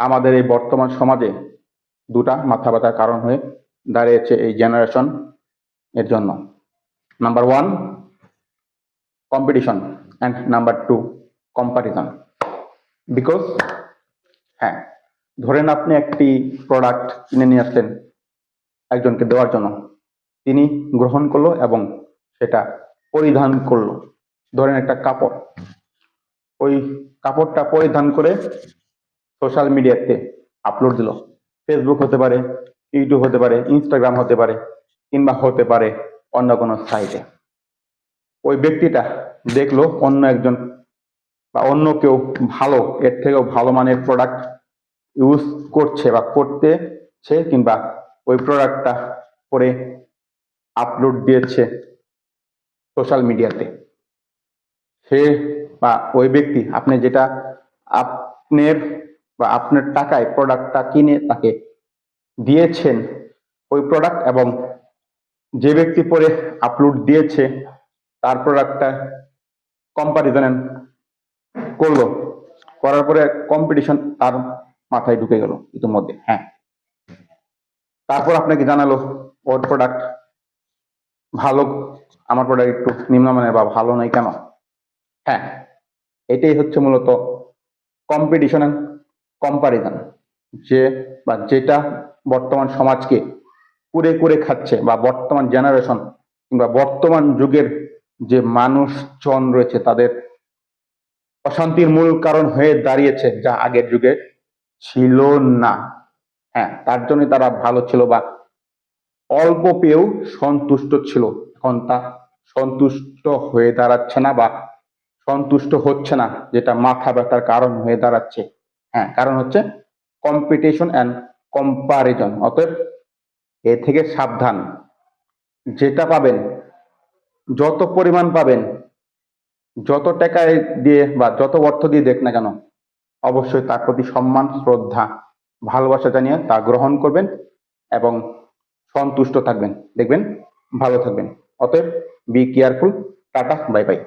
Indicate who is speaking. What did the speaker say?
Speaker 1: আমাদের এই বর্তমান সমাজে দুটা মাথা ব্যথার কারণ হয়ে দাঁড়িয়েছে এই জেনারেশন এর জন্য। Number one, competition, and number two, comparison. Because হ্যাঁ, ধরেন আপনি একটি প্রোডাক্ট কিনে নিয়ে আসলেন একজনকে দেওয়ার জন্য, তিনি গ্রহণ করলো এবং সেটা পরিধান করলো। ধরেন একটা কাপড়, ওই কাপড়টা পরিধান করে সোশ্যাল মিডিয়াতে আপলোড দিল। ফেসবুক হতে পারে, ইউটিউব হতে পারে, ইনস্টাগ্রাম হতে পারে, কিংবা হতে পারে অন্য কোনো সাইটে। ওই ব্যক্তিটা দেখলো অন্য একজন বা অন্য কেউ ভালো, এর থেকেও ভালো মানের প্রোডাক্ট ইউজ করছে বা করতেছে, কিংবা ওই প্রোডাক্টটা করে আপলোড দিয়েছে সোশ্যাল মিডিয়াতে। সে বা ওই ব্যক্তি, আপনি যেটা আপনার বা আপনার টাকায় প্রোডাক্টটা কিনে তাকে দিয়েছেন ওই প্রোডাক্ট, এবং যে ব্যক্তি পরে আপলোড দিয়েছে তার প্রোডাক্টটা কম্পারিজন করলো, করার পরে কম্পিটিশন তার মাথায় ঢুকে গেল ইতিমধ্যে। হ্যাঁ, তারপর আপনাকে জানালো ওর প্রোডাক্ট ভালো, আমার প্রোডাক্ট একটু নিম্নমানের বা ভালো নয় কেন। হ্যাঁ, এটাই হচ্ছে মূলত কম্পিটিশন এন্ড কম্পারিজন, যে বা যেটা বর্তমান সমাজকে কুরে কুরে খাচ্ছে, বা বর্তমান জেনারেশন কিংবা বর্তমান যুগের যে মানুষজন রয়েছে তাদের অশান্তির মূল কারণ হয়ে দাঁড়িয়েছে, যা আগের যুগে ছিল না। হ্যাঁ, তার জন্য তারা ভালো ছিল বা অল্প পেয়েও সন্তুষ্ট ছিল। এখন তা সন্তুষ্ট হয়ে দাঁড়াচ্ছে না বা সন্তুষ্ট হচ্ছে না, যেটা মাথা ব্যথার কারণ হয়ে দাঁড়াচ্ছে। হ্যাঁ, কারণ হচ্ছে কম্পিটিশন অ্যান্ড কম্পারিজন। অতএব এ থেকে সাবধান। যেটা পাবেন, যত পরিমাণ পাবেন, যত টাকায় দিয়ে বা যত অর্থ দিয়ে দেখ না কেন, অবশ্যই তার প্রতি সম্মান, শ্রদ্ধা, ভালোবাসা জানিয়ে তা গ্রহণ করবেন এবং সন্তুষ্ট থাকবেন, দেখবেন ভালো থাকবেন। অতএব be careful. Tata, bye bye.